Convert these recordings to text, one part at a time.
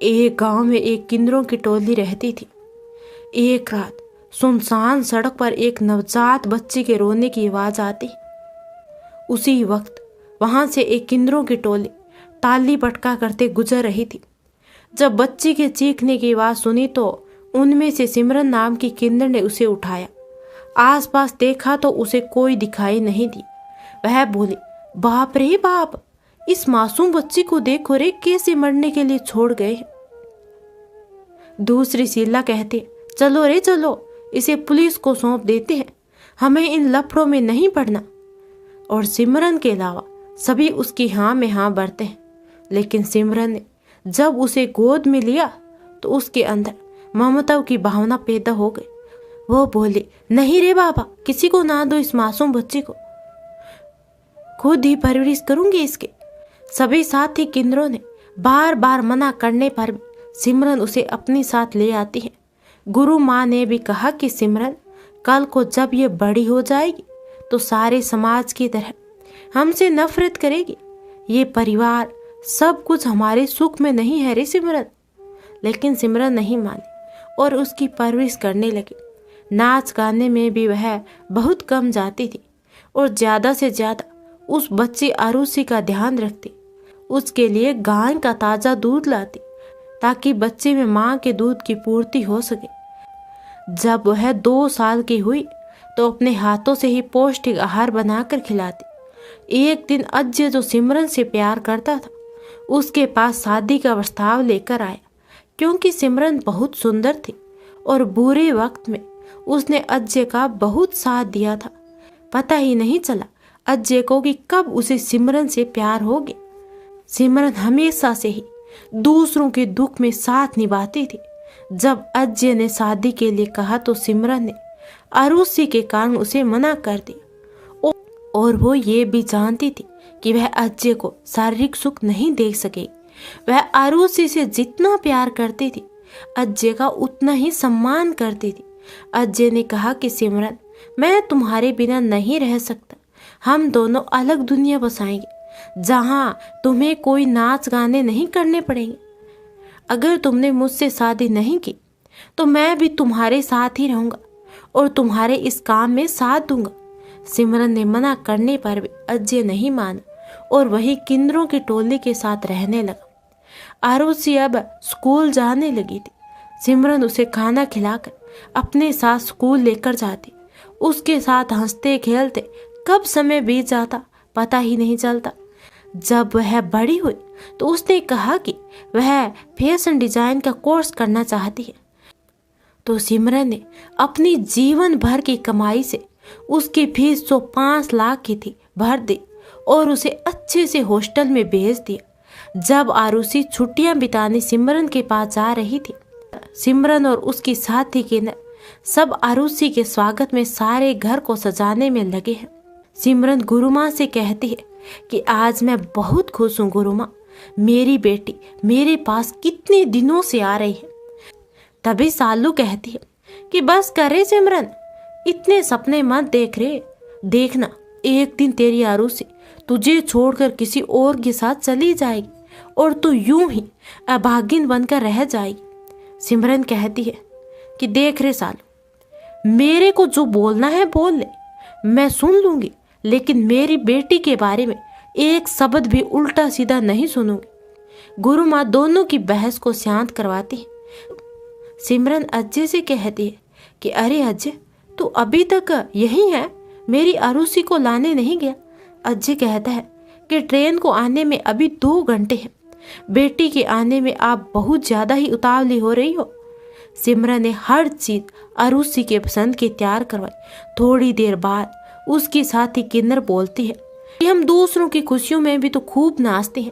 एक गांव में एक किन्नरों की टोली रहती थी। एक रात सुनसान सड़क पर एक नवजात बच्चे के रोने की आवाज आती। उसी वक्त वहां से एक किन्नरों की टोली ताली पटका करते गुजर रही थी। जब बच्ची के चीखने की आवाज सुनी तो उनमें से सिमरन नाम की किन्नर ने उसे उठाया। आसपास देखा तो उसे कोई दिखाई नहीं दी। वह बोली, बाप रे बाप, इस मासूम बच्ची को देखो रे, कैसे मरने के लिए छोड़ गए। दूसरी शीला कहती, चलो रे चलो, इसे पुलिस को सौंप देते हैं, हमें इन लफड़ों में नहीं पड़ना। और सिमरन के अलावा सभी उसकी हाँ में हाँ भरते हैं। लेकिन सिमरन ने जब उसे गोद में लिया तो उसके अंदर ममता की भावना पैदा हो गई। वो बोली, नहीं रे बाबा, किसी को ना दो, इस मासूम बच्ची को खुद ही परवरिश करूंगी इसके। सभी साथी किन्नरों ने बार बार मना करने पर भी सिमरन उसे अपने साथ ले आती है। गुरु माँ ने भी कहा कि सिमरन, कल को जब ये बड़ी हो जाएगी तो सारे समाज की तरह हमसे नफरत करेगी। ये परिवार सब कुछ हमारे सुख में नहीं है रे सिमरन। लेकिन सिमरन नहीं मानी और उसकी परवरिश करने लगी। नाच गाने में भी वह बहुत कम जाती थी और ज्यादा से ज्यादा उस बच्ची आरुषि का ध्यान रखती। उसके लिए गाय का ताजा दूध लाती ताकि बच्चे में माँ के दूध की पूर्ति हो सके। जब वह 2 साल की हुई तो अपने हाथों से ही पौष्टिक आहार बनाकर खिलाती। एक दिन अजय, जो सिमरन से प्यार करता था, उसके पास शादी का प्रस्ताव लेकर आया। क्योंकि सिमरन बहुत सुंदर थी और बुरे वक्त में उसने अजय का बहुत साथ दिया था। पता ही नहीं चला अजय को कि कब उसे सिमरन से प्यार हो गया। सिमरन हमेशा से ही दूसरों के दुख में साथ निभाती थी। जब अजय ने शादी के लिए कहा तो सिमरन ने आरुषि के कारण उसे मना कर दिया और वो ये भी जानती थी कि वह अजय को शारीरिक सुख नहीं दे सकेगी। वह आरुषि से जितना प्यार करती थी, अजय का उतना ही सम्मान करती थी। अजय ने कहा कि सिमरन, मैं तुम्हारे बिना नहीं रह सकता। हम दोनों अलग दुनिया बसाएंगे जहां तुम्हें कोई नाच गाने नहीं करने पड़ेंगे। अगर तुमने मुझसे शादी नहीं की तो मैं भी तुम्हारे साथ ही रहूंगा और तुम्हारे इस काम में साथ दूंगा। सिमरन ने मना करने पर भी अजय नहीं माना और वही किन्नरों की टोली के साथ रहने लगा। आरुषि अब स्कूल जाने लगी थी। सिमरन उसे खाना खिलाकर अपने साथ स्कूल लेकर जाती। उसके साथ हंसते खेलते कब समय बीत जाता पता ही नहीं चलता। जब वह बड़ी हुई तो उसने कहा कि वह फैशन डिजाइन का कोर्स करना चाहती है। तो सिमरन ने अपनी जीवन भर की कमाई से उसकी फीस जो 5 लाख की थी भर दी और उसे अच्छे से हॉस्टल में भेज दिया। जब आरुषि छुट्टियां बिताने सिमरन के पास जा रही थी, सिमरन और उसकी साथी किन्नर सब आरुषि के स्वागत में सारे घर को सजाने में लगे हैं। सिमरन गुरु माँ से कहती है कि आज मैं बहुत खुश हूँ गुरु माँ, मेरी बेटी मेरे पास कितने दिनों से आ रही है। तभी सालू कहती है कि बस करे सिमरन, इतने सपने मत देख रे। देखना एक दिन तेरी आरुषि तुझे छोड़कर किसी और के साथ चली जाएगी और तू यूं ही अभागिन बनकर रह जाएगी। सिमरन कहती है कि देख रे सालू, मेरे को जो बोलना है बोल ले, मैं सुन लूंगी, लेकिन मेरी बेटी के बारे में एक शब्द भी उल्टा सीधा नहीं सुनूंगी। गुरु माँ दोनों की बहस को शांत करवाती है। सिमरन अजय से कहती है कि अरे अजय, तू अभी तक यही है, मेरी आरुषि को लाने नहीं गया। अजय कहता है कि ट्रेन को आने में अभी 2 घंटे हैं, बेटी के आने में आप बहुत ज्यादा ही उतावली हो रही हो। सिमरन ने हर चीज आरुषि के पसंद की तैयार करवाई। थोड़ी देर बाद उसकी साथी किन्नर बोलती है कि हम दूसरों की खुशियों में भी तो खूब नाचते हैं,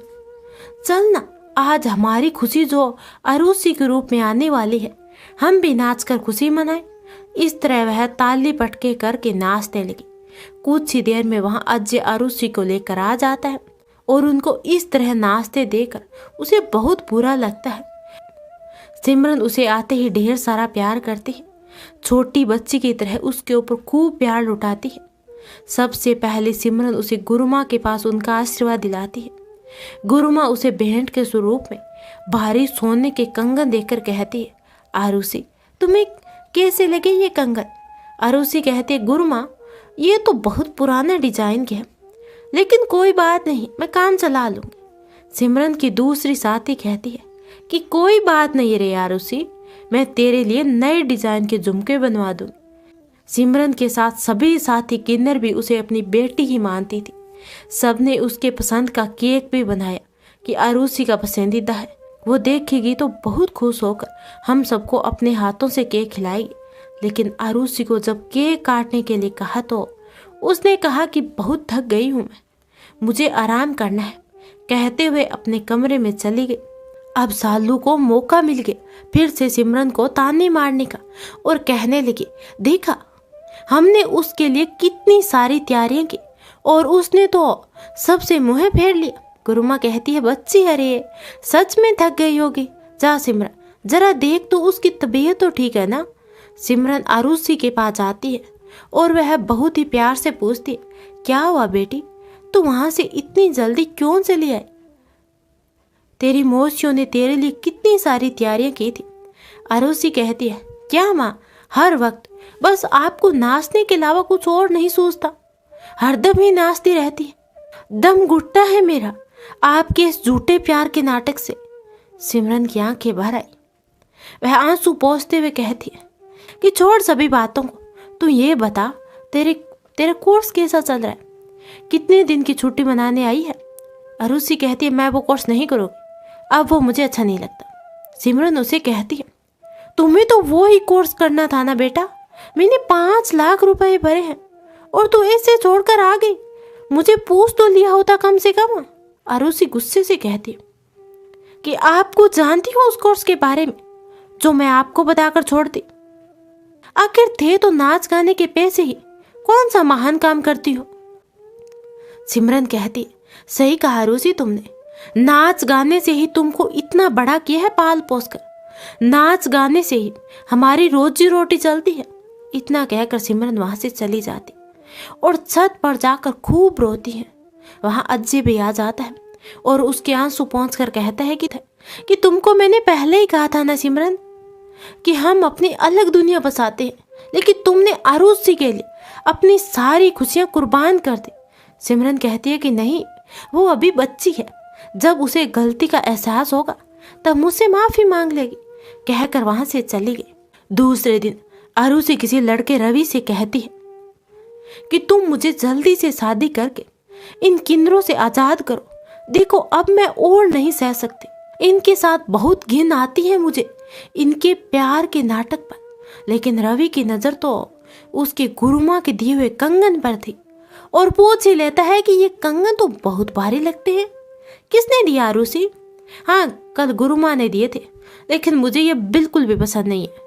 चल ना आज हमारी खुशी जो आरुषि के रूप में आने वाली है, हम भी नाचकर खुशी मनाएं। इस तरह वह ताली पटके करके नाचने लगी। कुछ ही देर में वहां अजय आरुषि को लेकर आ जाता है और उनको इस तरह नाचते देखकर उसे बहुत बुरा लगता है। सिमरन उसे आते ही ढेर सारा प्यार करती है, छोटी बच्ची की तरह उसके ऊपर खूब प्यार लुटाती है। सबसे पहले सिमरन उसे गुरु माँ के पास उनका आशीर्वाद दिलाती है। गुरु माँ उसे भेंट के स्वरूप में भारी सोने के कंगन देखकर कहती है, आरुषि तुम्हें कैसे लगे ये कंगन? आरुषि कहती है, गुरुमा ये तो बहुत पुराना डिजाइन के है, लेकिन कोई बात नहीं, मैं काम चला लूंगी। सिमरन की दूसरी साथी कहती है कि कोई बात नहीं रे आरुषि, मैं तेरे लिए नए डिजाइन के झुमके बनवा दूंगी। सिमरन के साथ सभी साथी किन्नर भी उसे अपनी बेटी ही मानती थी। सबने उसके पसंद का केक भी बनाया कि आरुषि का पसंदीदा है। वो देखेगी तो बहुत खुश होकर हम सबको अपने हाथों से केक खिलाएगी। लेकिन आरुषि को जब केक काटने के लिए कहा तो उसने कहा कि बहुत थक गई हूँ मैं, मुझे आराम करना है, कहते हुए अपने कमरे में चली गई। अब सालू को मौका मिल गया फिर से सिमरन को ताने मारने का और कहने लगी, देखा हमने उसके लिए कितनी सारी तैयारियां की और उसने तो सबसे मुंह फेर लिया। गुरुमा कहती है, बच्ची अरे सच में थक गई होगी, जा सिमरन जरा देख तो उसकी तबीयत तो ठीक है ना। सिमरन आरुषि के पास जाती है और वह बहुत ही प्यार से पूछती है, क्या हुआ बेटी, तू वहां से इतनी जल्दी क्यों चली आई? तेरी मौसियों ने तेरे लिए कितनी सारी तैयारियां की थी। आरुषि कहती है, क्या माँ, हर वक्त बस आपको नाचने के अलावा कुछ और नहीं सोचता, हरदम ही नाचती रहती है। दम घुटता है मेरा आपके इस झूठे प्यार के नाटक से। सिमरन की आंखें भर आई। वह आंसू पोंछते हुए कहती है कि छोड़ सभी बातों को, तू ये बता तेरा कोर्स कैसा चल रहा है, कितने दिन की छुट्टी मनाने आई है? आरुषि कहती है, मैं वो कोर्स नहीं करूँगी, अब वो मुझे अच्छा नहीं लगता। सिमरन उसे कहती है, तुम्हें तो वो ही कोर्स करना था ना बेटा, मैंने 5 लाख रुपए भरे हैं और तू ऐसे छोड़कर आ गई, मुझे पूछ तो लिया होता कम से कम। आरुषि गुस्से से कहती है कि आपको जानती हो उस कोर्स के बारे में जो मैं आपको बताकर छोड़ दी? आखिर थे तो नाच गाने के पैसे ही कौन सा महान काम करती हो। सिमरन कहती, सही कहा आरुषि तुमने, नाच गाने से ही तुमको इतना बड़ा किया है पाल पोस कर, नाच गाने से ही हमारी रोजी रोटी चलती है। इतना कहकर सिमरन वहां से चली जाती और छत पर जाकर खूब रोती है। वहां अज्जी भी आ जाता है और उसके आंसू पोंछकर कहता है कि तुमको मैंने पहले ही कहा था ना सिमरन कि हम अपनी अलग दुनिया बसाते हैं, लेकिन तुमने आरुषि के लिए अपनी सारी खुशियां कुर्बान कर दी। सिमरन कहती है कि नहीं, वो अभी बच्ची है, जब उसे गलती का एहसास होगा तब मुझसे माफी मांग लेगी, कहकर वहां से चली गई। दूसरे दिन आरुषि किसी लड़के रवि से कहती है कि तुम मुझे जल्दी से शादी करके इन किन्नरों से आजाद करो, देखो अब मैं और नहीं सह सकती, इनके साथ बहुत घिन आती है मुझे इनके प्यार के नाटक पर। लेकिन रवि की नजर तो उसके गुरुमा के दिए हुए कंगन पर थी और पूछ ही लेता है कि ये कंगन तो बहुत भारी लगते हैं, किसने दिया आरुषि? हाँ, कल गुरुमा ने दिए थे, लेकिन मुझे ये बिल्कुल भी पसंद नहीं है।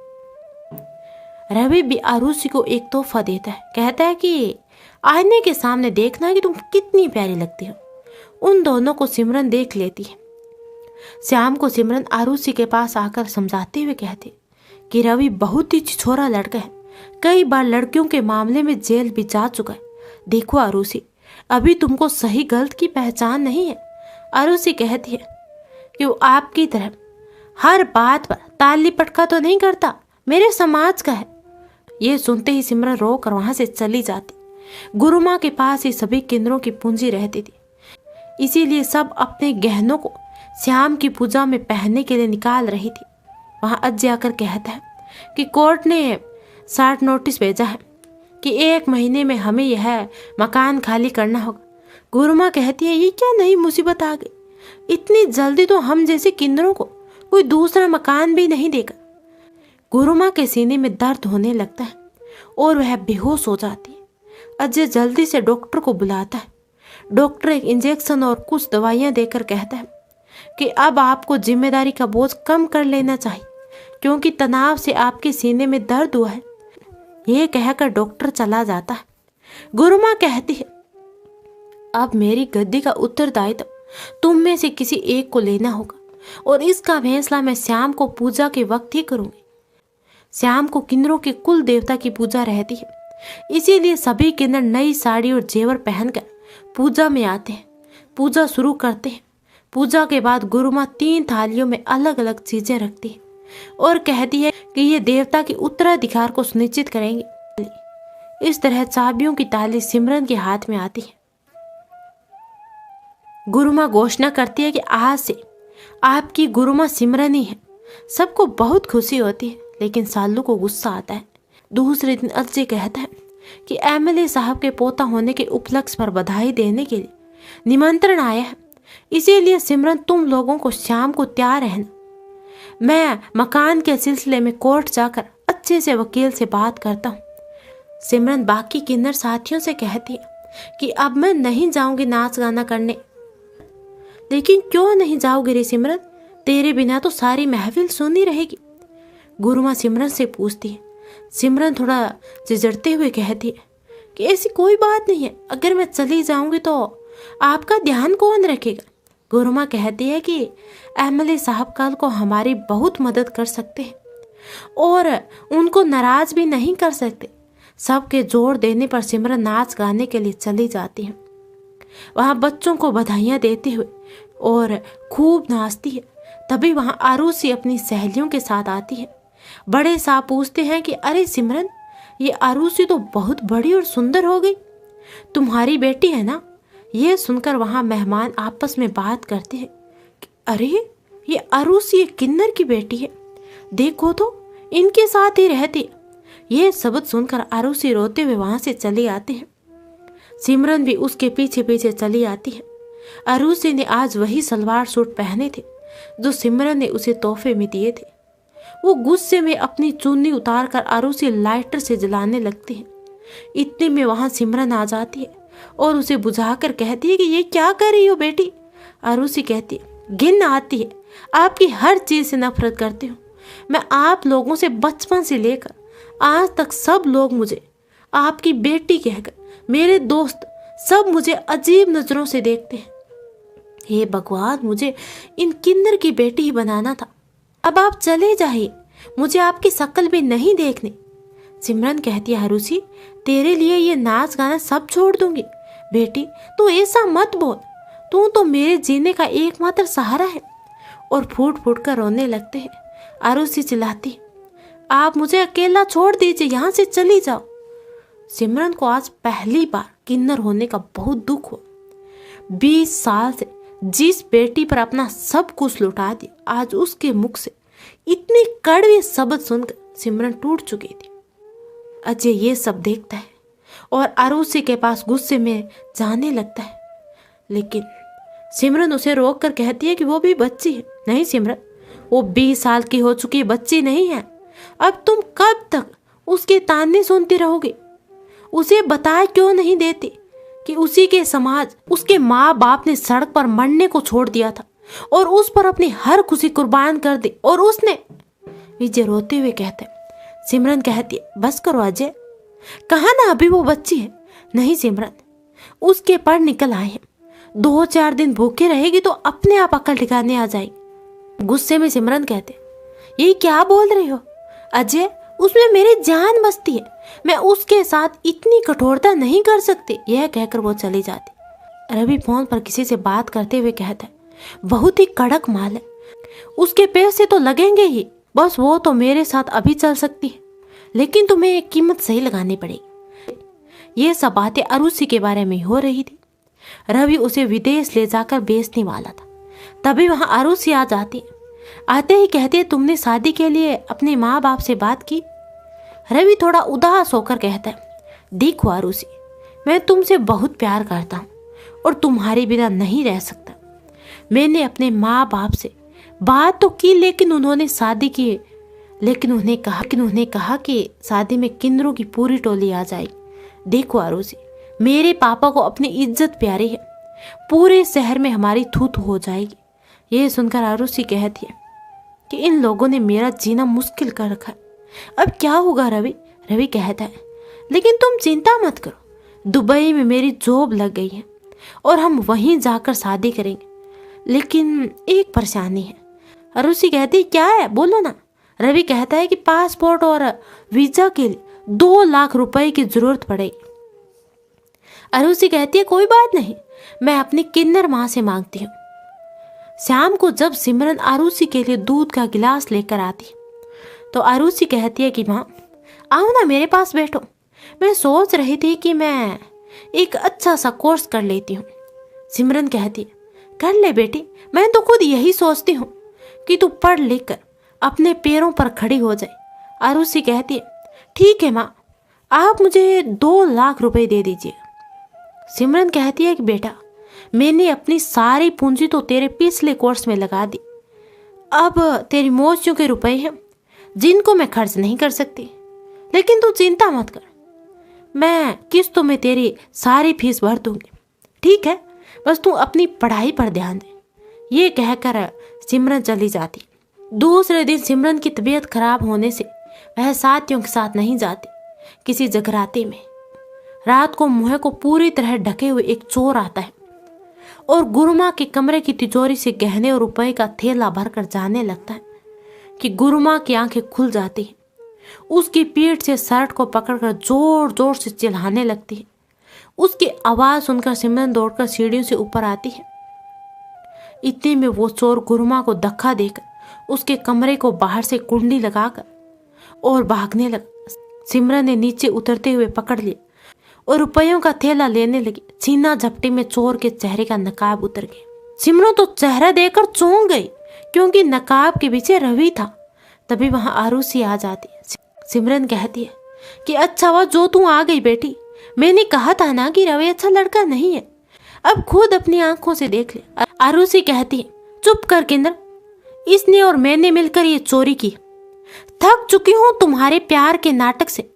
रवि भी आरुषि को एक तोहफा देता है, कहता है कि आईने के सामने देखना कि तुम कितनी प्यारी लगती हो। उन दोनों को सिमरन देख लेती है। श्याम को सिमरन आरुषि के पास आकर समझाते हुए कहती कि रवि बहुत ही छिछोरा लड़का है, कई बार लड़कियों के मामले में जेल भी जा चुका है। देखो आरुषि, अभी तुमको सही गलत की पहचान नहीं है। आरुषि कहती है कि वो आपकी तरह हर बात पर ताली पटका तो नहीं करता, मेरे समाज का है। ये सुनते ही सिमरन रो कर वहां से चली जाती। गुरुमा के पास ही सभी किन्नरों की पूंजी रहती थी, इसीलिए सब अपने गहनों को श्याम की पूजा में पहनने के लिए निकाल रही थी। वहां अज्जै आकर कहता है कि कोर्ट ने 60 नोटिस भेजा है कि 1 महीने में हमें यह मकान खाली करना होगा। गुरुमा कहती है, ये क्या नई मुसीबत आ गई, इतनी जल्दी तो हम जैसे किन्नरों को कोई दूसरा मकान भी नहीं देगा। गुरुमा के सीने में दर्द होने लगता है और वह बेहोश हो जाती है। अजय जल्दी से डॉक्टर को बुलाता है। डॉक्टर एक इंजेक्शन और कुछ दवाइयां देकर कहता है कि अब आपको जिम्मेदारी का बोझ कम कर लेना चाहिए, क्योंकि तनाव से आपके सीने में दर्द हुआ है। यह कहकर डॉक्टर चला जाता है। गुरुमा कहती है, अब मेरी गद्दी का उत्तरदायित्व तुम में से किसी एक को लेना होगा और इसका फैसला मैं श्याम को पूजा के वक्त ही करूंगी। श्याम को किन्नरों के कुल देवता की पूजा रहती है, इसीलिए सभी किन्नर नई साड़ी और जेवर पहनकर पूजा में आते हैं, पूजा शुरू करते हैं। पूजा के बाद गुरु माँ 3 थालियों में अलग अलग चीजें रखती है और कहती है कि ये देवता के उत्तराधिकार को सुनिश्चित करेंगे। इस तरह चाबियों की ताली सिमरन के हाथ में आती है। गुरु माँ घोषणा करती है कि आज से आपकी गुरु माँ सिमरन ही है। सबको बहुत खुशी होती है, लेकिन सालू को गुस्सा आता है। दूसरे दिन अजय कहता है कि एमएलए साहब के पोता होने के उपलक्ष्य पर बधाई देने के लिए निमंत्रण आया है, इसीलिए सिमरन तुम लोगों को शाम को तैयार रहना। मैं मकान के सिलसिले में कोर्ट जाकर अच्छे से वकील से बात करता हूँ। सिमरन बाकी किन्नर साथियों से कहती है कि अब मैं नहीं जाऊंगी नाच गाना करने। लेकिन क्यों नहीं जाओगे रे सिमरन? तेरे बिना तो सारी महफिल सुनी रहेगी। गुरु माँ सिमरन से पूछती है। सिमरन थोड़ा झिझकते हुए कहती है कि ऐसी कोई बात नहीं है, अगर मैं चली जाऊंगी तो आपका ध्यान कौन रखेगा? गुरु माँ कहती है कि एमएलए साहब कल को हमारी बहुत मदद कर सकते हैं और उनको नाराज भी नहीं कर सकते। सबके जोर देने पर सिमरन नाच गाने के लिए चली जाती है। वहाँ बच्चों को बधाइयाँ देते हुए और खूब नाचती है। तभी वहाँ आरुषि अपनी सहेलियों के साथ आती है। बड़े साहब पूछते हैं कि अरे सिमरन, ये आरुषि तो बहुत बड़ी और सुंदर हो गई, तुम्हारी बेटी है ना? ये सुनकर वहाँ मेहमान आपस में बात करते हैं कि अरे ये आरुषि किन्नर की बेटी है, देखो तो इनके साथ ही रहती है। ये शब्द सुनकर आरुषि रोते हुए वहाँ से चली आती है। सिमरन भी उसके पीछे पीछे चली आती है। आरुषि ने आज वही सलवार सूट पहने थे जो सिमरन ने उसे तोहफे में दिए थे। वो गुस्से में अपनी चुन्नी उतार कर आरुषि लाइटर से जलाने लगती है। इतने में वहां सिमरन आ जाती है और उसे बुझाकर कहती है कि ये क्या कर रही हो बेटी? आरुषि कहती है, घिन आती है, आपकी हर चीज से नफरत करती हूँ। मैं आप लोगों से बचपन से लेकर आज तक सब लोग मुझे आपकी बेटी कहकर, मेरे दोस्त सब मुझे अजीब नजरों से देखते हैं। हे भगवान, मुझे इन किन्नर की बेटी ही बनाना था। अब आप चले जाइए, मुझे आपकी शक्ल भी नहीं देखनी। सिमरन कहती है, आरुषि तेरे लिए ये नाच गाना सब छोड़ दूंगी। बेटी तू ऐसा मत बोल, तू तो मेरे जीने का एकमात्र सहारा है। और फूट फूट कर रोने लगते हैं। आरुषि चिल्लाती, आप मुझे अकेला छोड़ दीजिए, यहाँ से चली जाओ। सिमरन को आज पहली बार किन्नर होने का बहुत दुख हुआ। 20 साल से जिस बेटी पर अपना सब कुछ लुटा दिया, आज उसके मुख से इतने कड़वे शब्द सुनकर सिमरन टूट चुकी थी। अजय ये सब देखता है और आरुषि के पास गुस्से में जाने लगता है, लेकिन सिमरन उसे रोक कर कहती है कि वो भी बच्ची है। नहीं सिमरन, वो 20 साल की हो चुकी बच्ची नहीं है। अब तुम कब तक उसके ताने सुनती रहोगे? उसे बताए क्यों नहीं देती कि उसी के समाज, उसके माँ बाप ने सड़क पर मरने को छोड़ दिया था और उस पर अपनी हर खुशी कुर्बान कर दी, और उसने। विजय रोते हुए कहते। सिमरन कहती है, बस करो अजय, कहा ना अभी वो बच्ची है। नहीं सिमरन, उसके पर निकल आए हैं, 2-4 दिन भूखे रहेगी तो अपने आप अकल ठिकाने आ जाएगी। गुस्से में सिमरन कहते, ये क्या बोल रहे हो अजय? उसमें मेरी जान बसती है, मैं उसके साथ इतनी कठोरता नहीं कर सकती। यह कहकर वो चली जाती। रवि फोन पर किसी से बात करते हुए कहता है, बहुत ही कड़क माल है, उसके पैसे तो लगेंगे ही, बस वो तो मेरे साथ अभी चल सकती है, लेकिन तुम्हें एक कीमत सही लगानी पड़ेगी। ये सब बातें आरुषि के बारे में हो रही थी। रवि उसे विदेश ले जाकर बेचने वाला था। तभी वहां आरुषि आ जाती है। आते ही कहती है, तुमने शादी के लिए अपने माँ बाप से बात की? रवि थोड़ा उदास होकर कहता है, देखो आरुषि, मैं तुमसे बहुत प्यार करता हूँ और तुम्हारे बिना नहीं रह सकता। मैंने अपने माँ बाप से बात तो की, लेकिन उन्होंने कहा कि शादी में किन्नरों की पूरी टोली आ जाएगी। देखो आरुषि, मेरे पापा को अपनी इज्जत प्यारी है, पूरे शहर में हमारी थू थू हो जाएगी। ये सुनकर आरुषि कहती है कि इन लोगों ने मेरा जीना मुश्किल कर रखा है, अब क्या होगा रवि? रवि कहता है, लेकिन तुम चिंता मत करो, दुबई में मेरी जॉब लग गई है और हम वहीं जाकर शादी करेंगे, लेकिन एक परेशानी है। आरुषि कहती, क्या है? बोलो ना। रवि कहता है कि पासपोर्ट और वीजा के लिए 2 लाख रुपए की जरूरत पड़ेगी। आरुषि कहती है, कोई बात नहीं, मैं अपनी किन्नर माँ से मांगती हूँ। शाम को जब सिमरन आरुषि के लिए दूध का गिलास लेकर आती तो आरुषि कहती है कि माँ आओ ना मेरे पास बैठो, मैं सोच रही थी कि मैं एक अच्छा सा कोर्स कर लेती हूँ। सिमरन कहती है कर ले बेटी, मैं तो खुद यही सोचती हूँ कि तू पढ़ लिख कर अपने पैरों पर खड़ी हो जाए। आरुषि कहती है ठीक है माँ, आप मुझे 2 लाख रुपए दे दीजिए। सिमरन कहती है कि बेटा मैंने अपनी सारी पूंजी तो तेरे पिछले कोर्स में लगा दी, अब तेरी मौसियों के रुपए हैं जिनको मैं खर्च नहीं कर सकती, लेकिन तू चिंता मत कर, मैं किस्तों में तेरी सारी फीस भर दूंगी, ठीक है, बस तू अपनी पढ़ाई पर ध्यान दे। ये कहकर सिमरन चली जाती। दूसरे दिन सिमरन की तबीयत खराब होने से वह साथियों के साथ नहीं जाती। किसी जगराते में रात को मुंह को पूरी तरह ढके हुए एक चोर आता है और गुरुमा के कमरे की तिजोरी से गहने और रुपए का थैला भरकर जाने लगता है कि गुरुमा की आंखें खुल जाती हैं। उसकी पीठ से शर्ट को पकड़कर जोर जोर से चिल्लाने लगती है। उसकी आवाज सुनकर सिमरन दौड़कर सीढ़ियों से ऊपर आती है। इतने में वो चोर गुरुमा को धक्का देकर उसके कमरे को बाहर से कुंडी लगाकर और भागने लगा। सिमरन ने नीचे उतरते हुए पकड़ लिया और रुपयों का थैला लेने लगी। सीना झपटी में चोर के चेहरे का नकाब उतर गया। सिमरन तो चेहरा देखकर चौंक गई क्योंकि नकाब के पीछे रवि था। तभी वहां आरुषि आ जाती है। सिमरन कहती है कि अच्छा हुआ जो तू आ गई बेटी, मैंने कहा था ना कि रवि अच्छा लड़का नहीं है, अब खुद अपनी आंखों से देख ले। आरुषि कहती है चुप कर केंद्र, इसने और मैंने मिलकर ये चोरी की। थक चुकी हूं तुम्हारे प्यार के नाटक से,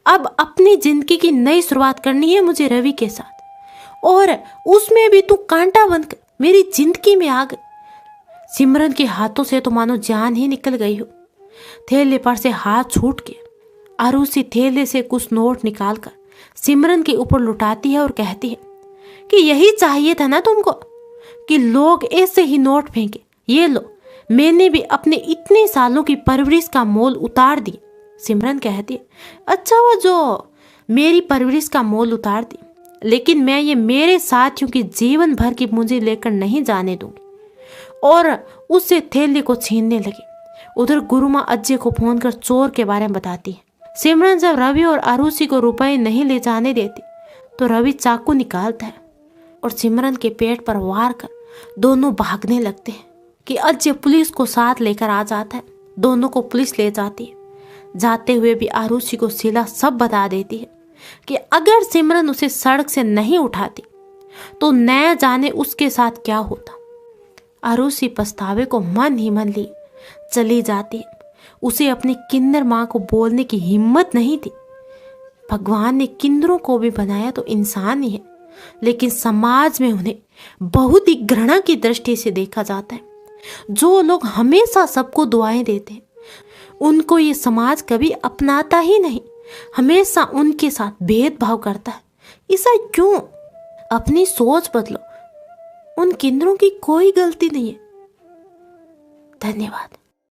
अब अपनी जिंदगी की नई शुरुआत करनी है मुझे रवि के साथ, और उसमें भी तू कांटा बनकर मेरी जिंदगी में आ गई। सिमरन के हाथों से तो मानो जान ही निकल गई हो। थैले पर से हाथ छूट गया। आरुषि थैले से कुछ नोट निकालकर सिमरन के ऊपर लुटाती है और कहती है कि यही चाहिए था ना तुमको कि लोग ऐसे ही नोट फेंके, ये लो, मैंने भी अपने इतने सालों की परवरिश का मोल उतार दी। सिमरन कहती है अच्छा वो जो मेरी परवरिश का मोल उतार दी, लेकिन मैं ये मेरे साथियों की जीवन भर की पूंजी लेकर नहीं जाने दूंगी, और उससे थैले को छीनने लगी। उधर गुरुमा अज्जे को फोन कर चोर के बारे में बताती है। सिमरन जब रवि और आरुषि को रुपए नहीं ले जाने देती तो रवि चाकू निकालता है और सिमरन के पेट पर वार कर दोनों भागने लगते हैं कि अज्जे पुलिस को साथ लेकर आ जाता है। दोनों को पुलिस ले जाती है। जाते हुए भी आरुषि को शीला सब बता देती है कि अगर सिमरन उसे सड़क से नहीं उठाती तो न जाने उसके साथ क्या होता। आरुषि पछतावे को मन ही मन लिए चली जाती है। उसे अपनी किन्नर माँ को बोलने की हिम्मत नहीं थी। भगवान ने किन्नरों को भी बनाया तो इंसान ही है, लेकिन समाज में उन्हें बहुत ही घृणा की दृष्टि से देखा जाता है। जो लोग हमेशा सबको दुआएं देते हैं उनको ये समाज कभी अपनाता ही नहीं, हमेशा उनके साथ भेदभाव करता है। ऐसा क्यों? अपनी सोच बदलो, उन किन्नरों की कोई गलती नहीं है। धन्यवाद।